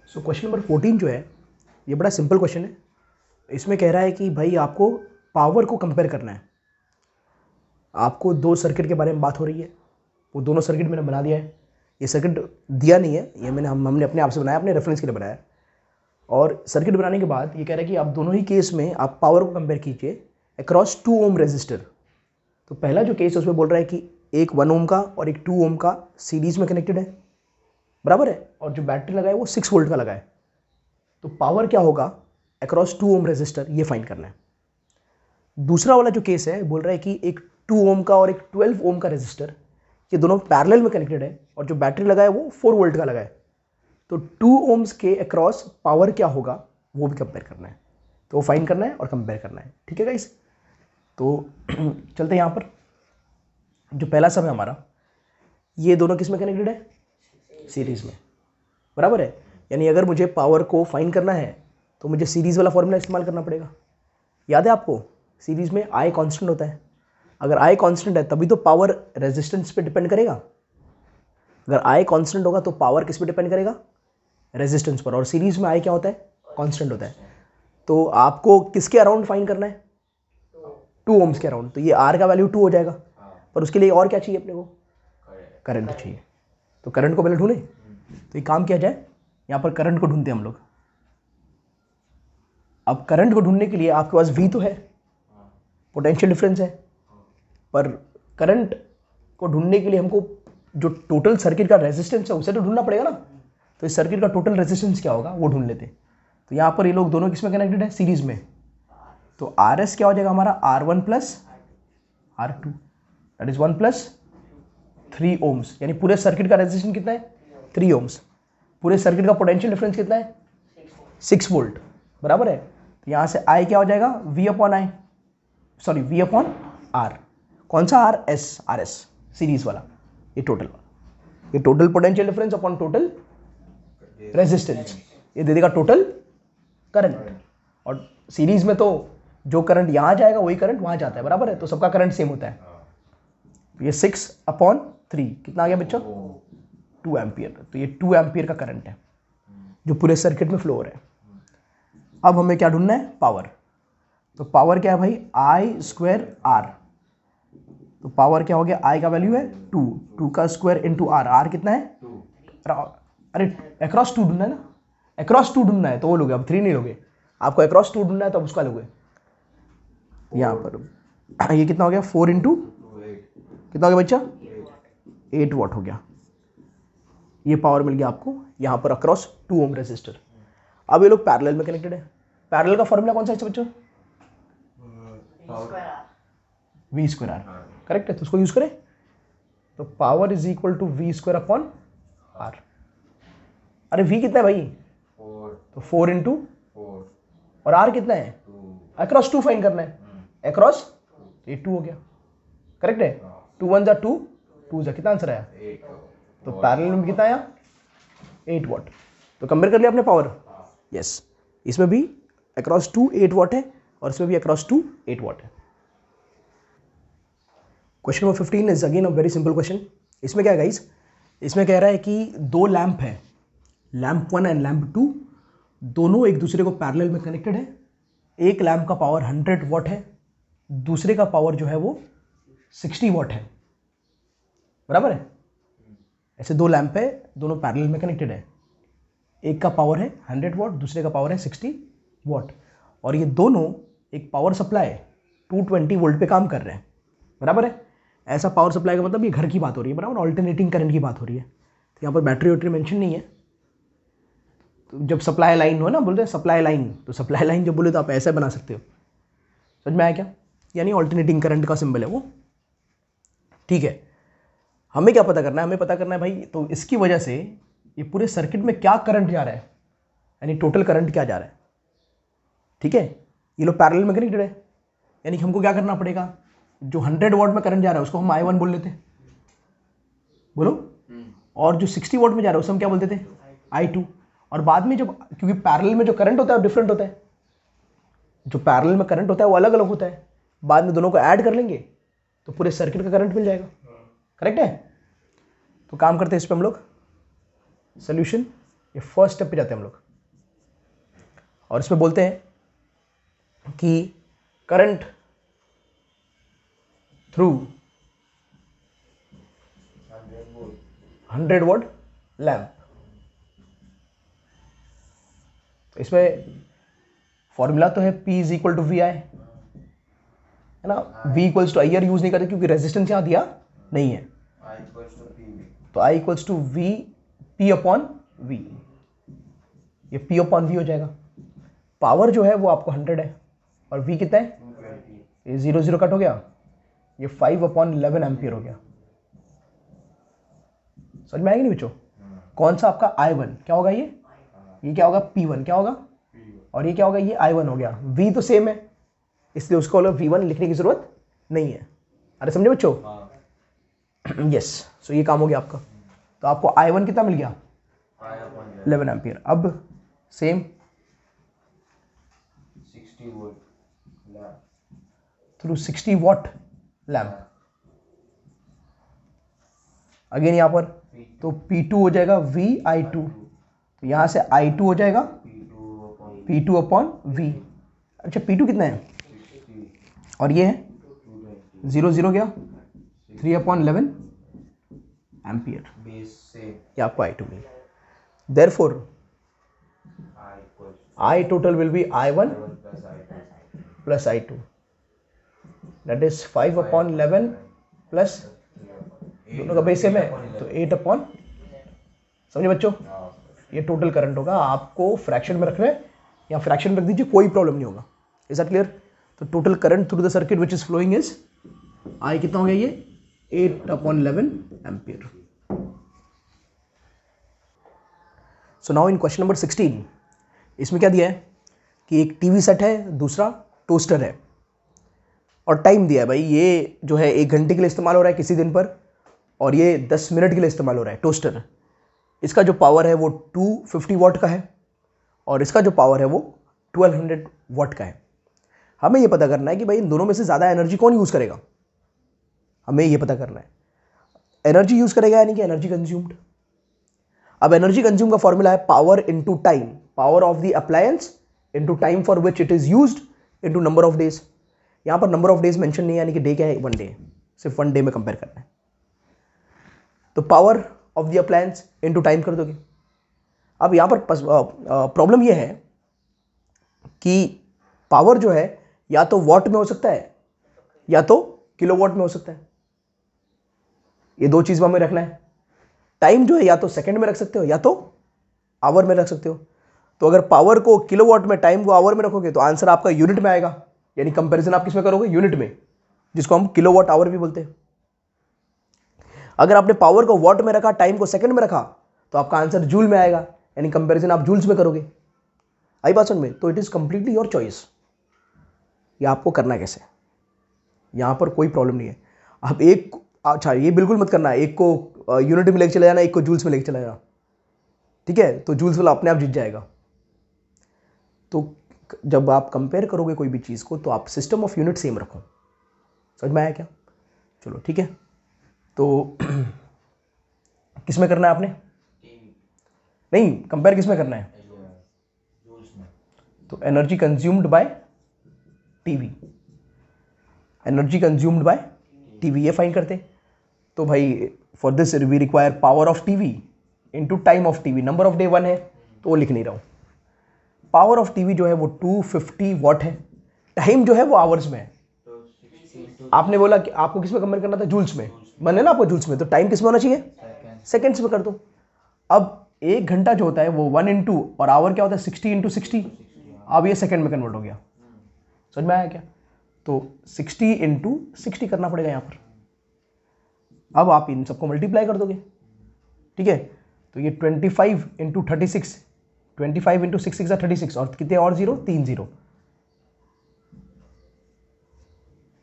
So question number 14 जो है ये बड़ा सिंपल क्वेश्चन है। इसमें कह रहा है कि भाई आपको पावर को कंपेयर करना है। आपको दो सर्किट के बारे में बात हो रही है, वो दोनों सर्किट मैंने बना दिया है। ये सर्किट दिया नहीं है, ये हमने अपने आप से बनाया, अपने रेफरेंस के लिए बनाया। और सर्किट बनाने के बाद ये कह रहा है कि आप दोनों ही केस में आप पावर को कंपेयर कीजिए अक्रॉस 2 ओम रेजिस्टर। तो पहला जो केस है उसमें बोल रहा है कि एक 1 ओम का और एक 2 ओम का सीरीज में कनेक्टेड है, बराबर है, और जो बैटरी लगा है वो 6 वोल्ट का लगा है। तो पावर क्या होगा अक्रॉस 2 ओम रेजिस्टर, ये फाइंड करना है। दूसरा वाला जो केस है बोल रहा है कि एक 2 ओम का और एक 12 ओम का रेजिस्टर, ये दोनों पैरेलल में कनेक्टेड है और जो बैटरी लगा है वो 4 वोल्ट का लगा है। तो 2 ओम्स के अक्रॉस पावर क्या होगा वो भी कंपेयर करना है। तो वो फाइंड करना है और कंपेयर करना है। ठीक है गाइस, तो चलते हैं यहाँ पर। जो पहला सब है हमारा, ये दोनों किस में कनेक्टेड है? सीरीज में, बराबर है। यानी अगर मुझे पावर को फाइंड करना है तो मुझे सीरीज वाला फॉर्मूला इस्तेमाल करना पड़ेगा। याद है आपको, सीरीज में आई कांस्टेंट होता है। अगर आई कांस्टेंट है तभी तो पावर रेजिस्टेंस पे डिपेंड करेगा। अगर आई कांस्टेंट होगा तो पावर किस पे डिपेंड करेगा? रेजिस्टेंस पर। और सीरीज में आई क्या होता है? कांस्टेंट होता है। तो आपको किसके अराउंड फाइंड करना है? 2 ओम्स के अराउंड। तो ये आर का वैल्यू 2 हो जाएगा, पर उसके लिए और क्या चाहिए अपने को? करंट चाहिए। तो करंट को पहले ढूंढे। तो ये काम किया जाए, यहाँ पर करंट को ढूंढते हैं हम लोग। अब करंट को ढूंढने के लिए आपके पास V तो है, पोटेंशियल डिफरेंस है, पर करंट को ढूंढने के लिए हमको जो टोटल सर्किट का रेजिस्टेंस है उसे तो ढूंढना पड़ेगा ना। तो इस सर्किट का टोटल रेजिस्टेंस क्या होगा वो ढूंढ लेते हैं। तो यहाँ पर ये लोग दोनों किसमें कनेक्टेड है? सीरीज में। तो RS क्या हो जाएगा हमारा? R1 plus R2, that is 1 plus 3 ohms. यानी पूरे सर्किट का रेजिस्टेंस कितना है? 3 ओम्स। पूरे सर्किट का पोटेंशियल डिफरेंस कितना है? 6 वोल्ट, बराबर है। तो यहाँ से I क्या हो जाएगा? V upon I, sorry V upon R। कौन सा R? RS सीरीज वाला, ये total potential difference upon total resistance, ये दे देगा टोटल करंट। और सीरीज में तो जो करंट यहाँ जाएगा वही करंट वहाँ जाता है, बराबर है। तो सबका करंट सेम होता है। ये 6/3 कितना आ गया बच्चों? 2 एम्पियर। तो ये 2 एम्पियर का करंट है जो पूरे सर्किट में फ्लो हो रहा है। अब हमें क्या ढूंढना है? पावर। तो पावर क्या है भाई? I square R। तो पावर क्या हो गया? I का वैल्यू है 2 का स्क्वायर इंटू R। R कितना है? 2। अरे अक्रॉस 2 ढूंढना है ना, अक्रॉस 2 ढूंढना है तो वो लोगे, अब 3 नहीं लोगे। आपको अक्रॉस 2 ढूंढना है तो अब उसका लोगे। यहाँ पर ये कितना हो गया? 4 इंटू कितना हो गया बच्चा? 8 वॉट हो गया। ये पावर मिल गया आपको यहाँ पर अक्रॉस 2 ओम रेजिस्टर। अब ये लोग पैरेलल में कनेक्टेड है। पैरेलल का फॉर्मूला कौन सा है बच्चों? V स्क्वायर R, करेक्ट है। तो उसको यूज करें। तो power is equal to V square upon R। अरे V कितना है भाई? 4। तो 4 इंटू 4 और R कितना है? 2। अक्रॉस 2 फाइंड करना है। अक्रॉस ये 2 हो गया, करेक्ट है। 2 1 जा 2, 2 जा कितना आंसर आया? 8। तो पैरेलल में कितना आया? 8 वॉट। तो कंपेयर कर लिया आपने पावर। यस, इसमें भी अक्रॉस 2 8 वॉट है और इसमें भी अक्रॉस 2 8 वॉट है। Question number 15 is again a very simple question. इसमें क्या है गाइस? इसमें कह रहा है कि दो लैंप है, लैंप 1 एंड लैंप 2, दोनों एक दूसरे को पैरेलल में कनेक्टेड है। एक लैंप का पावर 100 वॉट है, दूसरे का पावर जो है वो 60 वॉट है, बराबर है। ऐसे दो लैंप है, दोनों पैरेलल में कनेक्टेड है। एक का पावर है 100 वॉट, दूसरे का पावर है 60 वॉट, और ये दोनों एक पावर सप्लाई 220 वोल्ट पे काम कर रहे हैं, बराबर है। ऐसा पावर सप्लाई का मतलब ये घर की बात हो रही है, बराबर, ऑल्टरनेटिंग करंट की बात हो रही है। तो यहाँ पर बैटरी वैटरी मेंशन नहीं है। तो जब सप्लाई लाइन हो ना, बोलते हैं सप्लाई लाइन, तो सप्लाई लाइन जब बोले तो आप ऐसे बना सकते हो। समझ में आया क्या? यानी ऑल्टरनेटिंग करंट का सिंबल है वो, ठीक है। हमें क्या पता करना है? हमें पता करना है भाई, तो इसकी वजह से ये पूरे सर्किट में क्या करंट जा रहा है, यानी टोटल करंट क्या जा रहा है, ठीक है। ये लोग पैरेलल में कनेक्टेड है, यानी कि हमको क्या करना पड़ेगा? जो 100 वॉट में करंट जा रहा है उसको हम I1 बोल लेते, बोलो। और जो 60 वॉट में जा रहा है उसे हम क्या बोलते थे? I2। और बाद में जब, क्योंकि पैरेलल में जो करंट होता है वो डिफरेंट होता है, जो पैरेलल में करंट होता है वो अलग अलग होता है, बाद में दोनों को ऐड कर लेंगे तो पूरे सर्किट का करंट मिल जाएगा, करेक्ट है। तो काम करते हैं इस पर हम लोग। सोल्यूशन, ये फर्स्ट स्टेप पे जाते हैं हम लोग, और इसमें बोलते हैं कि करंट थ्रू 100 वॉट लैम्प। तो इसमें फॉर्मूला तो है P is equal to V I, है ना। V equals to I R use नहीं करते क्योंकि रेजिस्टेंस यहां दिया नहीं है, तो I equals to V P upon V, ये P अपॉन वी हो जाएगा। पावर जो है वो आपको 100 है और V कितना है, ये 0 0 कट हो गया, ये 5 अपॉन 11 एम्पियर हो गया। समझ में आएगी नहीं बच्चों? कौन सा आपका I1 क्या होगा, ये क्या होगा P1 क्या होगा, और ये क्या होगा, ये I1 हो गया। V तो सेम है इसलिए उसको V1 लिखने की जरूरत नहीं है। अरे समझे बच्चों? यस, सो ये काम हो गया आपका। तो आपको I1 कितना मिल गया, 11 एम्पियर। अब same 60 volt lamp through 60 what lamp, again यहाँ पर तो P2 हो जाएगा VI2, तो यहाँ से I2 हो जाएगा P2 अपॉन V। अच्छा P2 कितना है, और ये है 0 0 गया, 3 अपॉन 11 एम्पियर, ये आपको I2 मिल गया। Therefore I total will be I1 plus I2, that is 5 upon 11 plus दोनों का बेस सेम है तो 8 अपॉन, समझे बच्चों? ये टोटल करंट होगा। आपको फ्रैक्शन में रखना है या फ्रैक्शन में रख दीजिए, कोई प्रॉब्लम नहीं होगा। Is that clear? तो total current through the circuit which is flowing is I कितना हो गया, ये 8 upon 11 ampere. So now in question number 16 इसमें क्या दिया है कि एक टीवी सेट है, दूसरा टोस्टर है, और टाइम दिया है भाई, ये जो है 1 घंटे के लिए इस्तेमाल हो रहा है किसी दिन पर, और ये 10 मिनट के लिए इस्तेमाल हो रहा है टोस्टर। इसका जो पावर है वो 250 वॉट का है और इसका जो पावर है वो 1200 वॉट का है। हमें ये पता करना है कि भाई इन दोनों में से ज़्यादा एनर्जी कौन यूज़ करेगा, हमें ये पता करना है। एनर्जी यूज़ करेगा यानी कि एनर्जी कंज्यूम्ड। अब एनर्जी कंज्यूम का फॉर्मूला है power into time, power of the appliance into time for which it is used into number of days. यहां पर नंबर ऑफ डेज मेंशन नहीं है, यानी कि डे क्या है, 1 डे, सिर्फ 1 डे में कंपेयर करना है। तो power of the appliance into time कर दोगे। अब यहां पर प्रॉब्लम यह है कि पावर जो है या तो वॉट में हो सकता है या तो किलोवाट में हो सकता है, ये दो चीज हमें रखना है। टाइम जो है या तो सेकंड में रख सकते हो या तो आवर में रख सकते हो। तो अगर पावर को किलोवाट में, टाइम को आवर में रखोगे तो आंसर आपका यूनिट में आएगा, यानी कंपैरिजन आप किसमें करोगे, यूनिट में, जिसको हम किलोवाट आवर भी बोलते हैं। अगर आपने पावर को वॉट में रखा, टाइम को सेकंड में रखा, तो आपका आंसर जूल में आएगा, यानी कंपैरिजन आप जूल्स में करोगे। आई बात समझ में? तो it is completely your choice, ये आपको करना कैसे, यहां पर कोई प्रॉब्लम नहीं है। अब एक, अच्छा ये बिल्कुल मत करना है, एक को यूनिट में लेके चला जाना, एक को जूल्स में लेके चला जाना, ठीक है? तो जूल्स वाला अपने आप जीत जाएगा। तो जब आप कंपेयर करोगे कोई भी चीज़ को तो आप सिस्टम ऑफ यूनिट सेम रखो। समझ में आया क्या? चलो ठीक है। तो किस में करना है आपने? नहीं, कंपेयर किस में करना है? तो energy consumed by TV, energy consumed by TV, ये फाइंड करते। तो भाई for this we require power of TV into time of TV. Number of day 1 है तो वो लिख नहीं रहा हूं। पावर ऑफ टीवी जो है वो 250 वॉट है, टाइम जो है वो आवर्स में है। आपने बोला कि आपको किस में कंपेयर करना था, जूल्स में, बने ना आपको जूल्स में, तो टाइम किस में होना चाहिए, सेकेंड्स में कर दो। अब 1 घंटा जो होता है वो 1 इंटू, और आवर क्या होता है 60 इंटू 60, अब ये सेकेंड में कन्वर्ट हो गया। समझ में आया क्या? तो 60 इंटू 60 करना पड़ेगा यहाँ पर। अब आप इन सबको मल्टीप्लाई कर दोगे, ठीक है? तो ये 25 इंटू 36, 25 इंटू 6 6 36, और कितने और जीरो, 3 जीरो,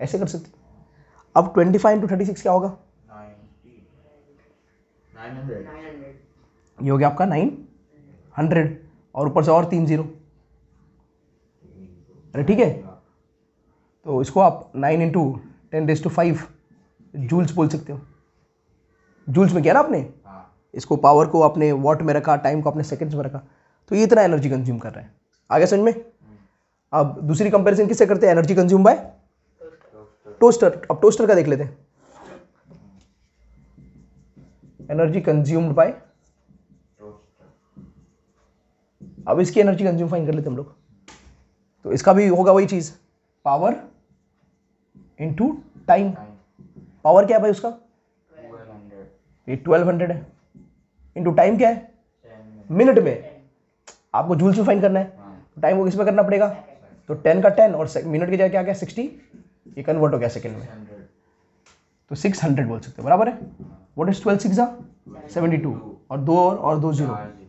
ऐसे कर सकते। अब 25 इंटू 36 क्या होगा, 900, ये हो गया आपका 900, और ऊपर से और 3 जीरो। अरे ठीक है, तो इसको आप 9 इंटू 10⁵ जूल्स बोल सकते हो। जूल्स में किया ना आपने, इसको पावर को आपने वॉट में रखा, टाइम को आपने सेकंड्स में रखा, तो ये इतना एनर्जी कंज्यूम कर रहा है। आगे समझ में? अब दूसरी कंपैरिजन किससे करते हैं? Energy consume by toaster. अब टोस्टर का देख लेते हैं, एनर्जी कंज्यूम्ड बाय, अब इसकी एनर्जी कंज्यूम फाइन कर लेते हम लोग। तो इसका भी होगा वही चीज, पावर इनटू टाइम। पावर क्या है भाई उसका? 1200 ये 1200 है, इनटू टाइम क्या है? मिनट में। आपको जूल्स में फाइन करना है, तो टाइम को किस में करना पड़ेगा? तो 10 का 10 और मिनट की जगह क्या गया? 60, ये कन्वर्ट हो गया सेकंड में, 100 तो 600 बोल सकते हो, बराबर है। व्हाट इज 12 6 72 और दो और दो जीरो, 4 0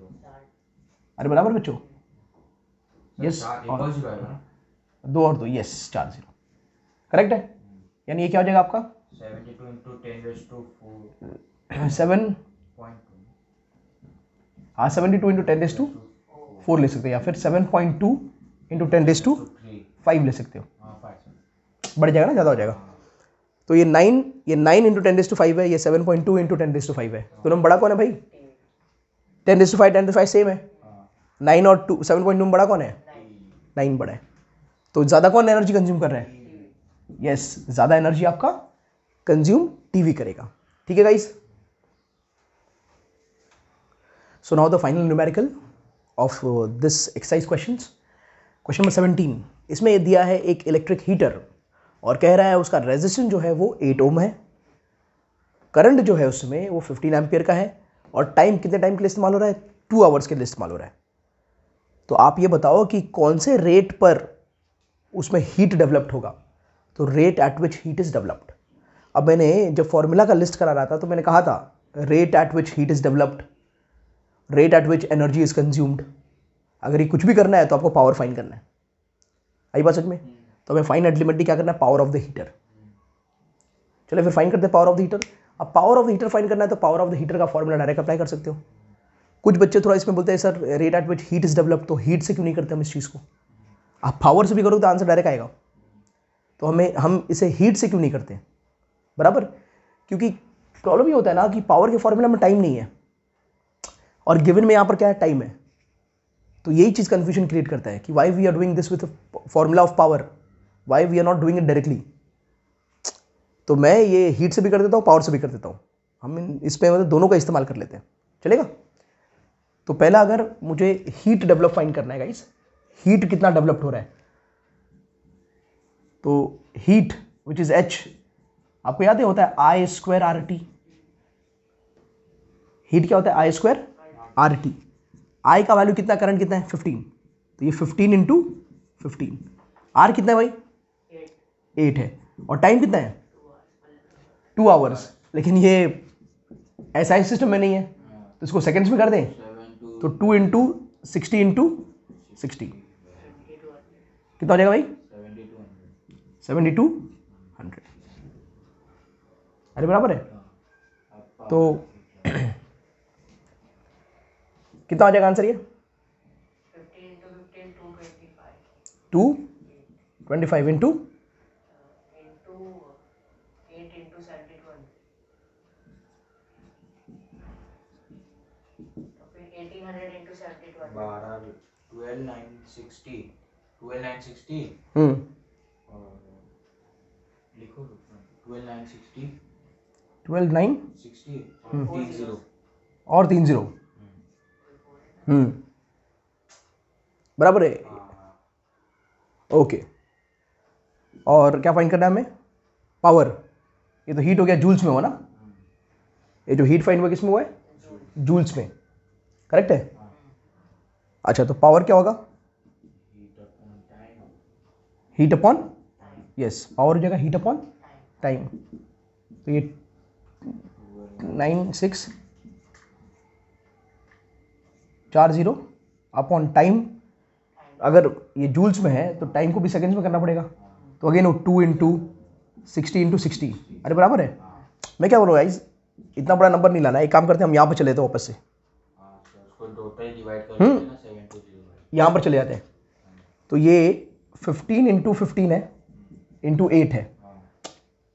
अरे बराबर बच्चों, यस, एक और और 0 है ना, दो और दो, यस 4 0, करेक्ट है। यानी ये क्या हो जाएगा आपका? 72 into 10 raised to 7, 4.2 हाँ 72 इंटू 10 रेज टू 4 ले सकते हो, या फिर 7.2 इंटू 10 रेज टू 3 5 ले सकते हो, 5 बढ़ जाएगा ना, ज़्यादा हो जाएगा। तो ये 9 इंटू 10 रेज टू 5 है, ये 7.2 इंटू 10 रेज टू 5 है। दोनों में बड़ा कौन है भाई? 10 raise to 5 10 raise to 5 same है। 9 और 7.2 में बड़ा कौन है? 9 बड़ा है। तो ज़्यादा कौन एनर्जी कंज्यूम कर रहा है? यस, ज़्यादा एनर्जी आपका कंज्यूम टीवी करेगा। ठीक है guys, so now the final numerical of this exercise questions. Question number 17, इसमें ये दिया है एक इलेक्ट्रिक हीटर और कह रहा है उसका रेजिस्टेंस जो है वो 8 ओम है, करंट जो है उसमें वो 15 एम्पियर का है, और टाइम कितने टाइम के लिए इस्तेमाल हो रहा है? 2 आवर्स के लिए इस्तेमाल हो रहा है। तो आप ये बताओ कि कौन से रेट पर उसमें हीट डेवलप्ड होगा? तो rate at which heat is developed. अब मैंने जब फॉर्मूला का लिस्ट करा रहा था तो मैंने कहा था rate at which heat is developed, rate at which energy is consumed. अगर ये कुछ भी करना है तो आपको पावर फाइन करना है, आई बात समझ में? तो हमें फाइन अल्टीमेटली क्या करना है? Power of the heater. चलो फिर फाइन करते हैं पावर ऑफ द हीटर। अब power of the heater fine करना है तो पावर ऑफ द हीटर का फॉर्मूला डायरेक्ट अप्लाई कर सकते हो। कुछ बच्चे थोड़ा इसमें बोलते हैं sir rate at which heat is developed, तो हीट से क्यों नहीं करते हम इस चीज़ को? आप पावर से भी करोगे तो आंसर डायरेक्ट आएगा, तो हम इसे हीट से क्यों नहीं करते? बराबर, क्योंकि प्रॉब्लम ये होता है ना कि पावर के फॉर्मूला में टाइम नहीं है और गिवन में यहाँ पर क्या है? टाइम है। तो यही चीज़ कंफ्यूजन क्रिएट करता है कि why we are doing this with formula of power, why we are not doing it directly. तो मैं ये हीट से भी कर देता हूँ, पावर से भी कर देता हूँ, हम इसमें मतलब दोनों का इस्तेमाल कर लेते हैं, चलेगा? तो पहला अगर मुझे हीट डेवलप फाइंड करना है गाइस, हीट कितना डेवलप्ड हो रहा है, तो हीट विच इज एच, आपको याद है होता है आई स्क्वायर आर टी। हीट क्या होता है? आई स्क्वायर आर टी। आई का वैल्यू कितना, करंट कितना है? 15, तो ये 15 इंटू 15। आर कितना है भाई? 8 है, और टाइम कितना है? 2 आवर्स। लेकिन ये ऐसा सिस्टम में नहीं है, तो इसको सेकंड्स में कर दें, तो 2 इंटू 60 इंटू 60 कितना हो जाएगा भाई? 7200। अरे बराबर है। तो कितना हो जाएगा आंसर? ये 225 इंटू 12,960 12,960 और लिखो 12,960 12,9 60 और 30 और 3 0 बराबर है। ओके, और क्या फाइंड करना है हमें? पावर। ये तो हीट हो गया, जूल्स में हुआ ना, ये जो हीट फाइंड हुआ किसमें हुआ है? जूल्स में, करेक्ट है। अच्छा, तो पावर क्या होगा? हीट अपॉन, यस, पावर हो जाएगा हीट अपॉन टाइम। तो ये 9640 अपॉन टाइम। अगर ये जूल्स में है तो टाइम को भी सेकंड्स में करना पड़ेगा, तो अगेन वो 2 इंटू 60 इंटू 60। अरे बराबर है। मैं क्या बोल रहा हूँ गाइस, इतना बड़ा नंबर नहीं लाना है, एक काम करते हैं हम यहाँ पर चले जाते हैं वापस से, यहाँ पर चले जाते हैं। तो ये 15 इंटू 15 है, इंटू 8 है,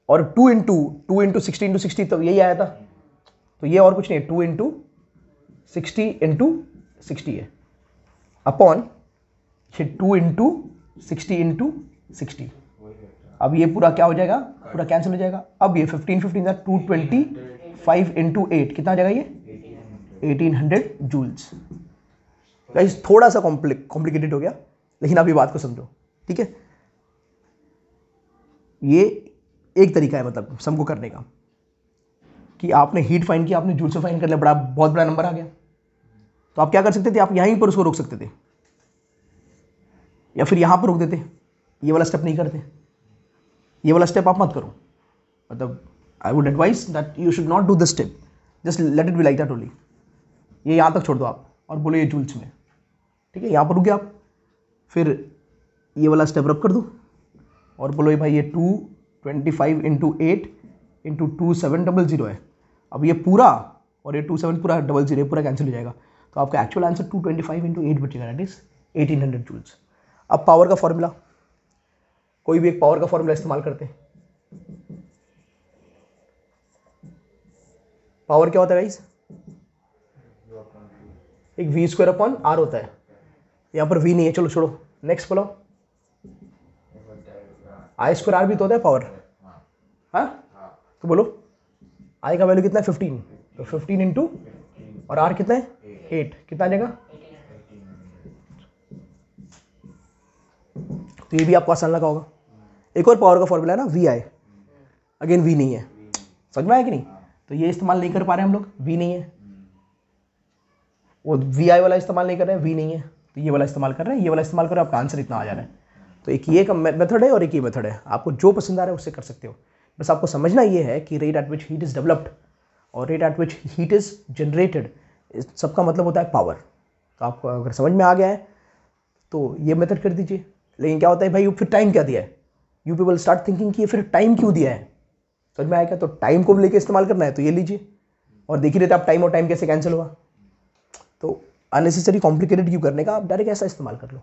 और 2 इंटू 60 इंटू 60, तो यही आया था। तो ये और कुछ नहीं है, 2 इंटू 60 इंटू 60 है अपॉन ये 2 इंटू 60 इंटू 60। अब ये पूरा क्या हो जाएगा, पूरा कैंसिल हो जाएगा। अब ये 15 15 225 इंटू 8 कितना आ जाएगा ये 1800 जूल्स। गाइस थोड़ा सा कॉम्प्लिकेटेड हो गया, लेकिन आप ये बात को समझो, ठीक है। ये एक तरीका है मतलब सम को करने का, कि आपने हीट फाइंड किया, आपने जूल्स में फाइंड कर लिया, बड़ा बहुत बड़ा नंबर आ गया, तो आप क्या कर सकते थे, आप यहीं पर उसको रोक सकते थे, या फिर यहां पर रोक देते, ये वाला स्टेप नहीं करते। ये वाला स्टेप आप मत करो, मतलब I would advise that you should not do this step, just let it be like that only. ये यहाँ तक छोड़ दो आप और बोलो ये जूल्स में, ठीक है। यहाँ पर रुक गया आप, फिर ये वाला स्टेप रब कर दो और बोलो ये भाई ये 225 इंटू 8 इंटू 2700 है। अब ये पूरा और ये 27 पूरा 00 पूरा कैंसिल हो जाएगा, तो आपका एक्चुअल आंसर 225 इंटू 8 बचेगा, दैट इज 1800 जूल्स। अब पावर का फॉर्मूला, कोई भी एक पावर का फॉर्मूला इस्तेमाल करते हैं। पावर क्या होता है गाइस, एक वी स्क्वायर अपॉन आर होता है। यहाँ पर वी नहीं है, चलो छोड़ो, नेक्स्ट बोलो। आई स्क्वायर आर भी तो होता है पावर, हाँ तो बोलो आई का वैल्यू कितना है 15, तो 15 इंटू और आर कितना है 8, कितना आ जाएगा। तो ये भी आपको आसान लगा होगा। एक और पावर का फॉर्मूला है ना वी आई, अगेन वी नहीं है, समझ में आया कि नहीं। तो ये इस्तेमाल नहीं कर पा रहे हम लोग, वी नहीं है, वो वी आई वाला इस्तेमाल नहीं कर रहे हैं, वी नहीं है, तो ये वाला इस्तेमाल कर रहे हैं, ये वाला इस्तेमाल कर रहे हैं, आपका आंसर इतना आ जा रहा है। तो एक ये का मेथड है और एक ये मेथड है, आपको जो पसंद आ रहा है उससे कर सकते हो। बस आपको समझना ये है कि rate at which heat is developed और rate at which heat is generated, सबका मतलब होता है पावर। तो आपको अगर समझ में आ गया है तो ये मेथड कर दीजिए। लेकिन क्या होता है भाई, फिर टाइम क्या दिया है, यू पीपल स्टार्ट थिंकिंग कि ये फिर टाइम क्यों दिया है, समझ में आएगा। तो टाइम को लेकर इस्तेमाल करना है तो ये लीजिए, और देख ही रहते आप टाइम और टाइम कैसे कैंसिल हुआ। तो अननेसेसरी कॉम्प्लिकेटेड क्यों करने का, आप डायरेक्ट ऐसा इस्तेमाल कर लो।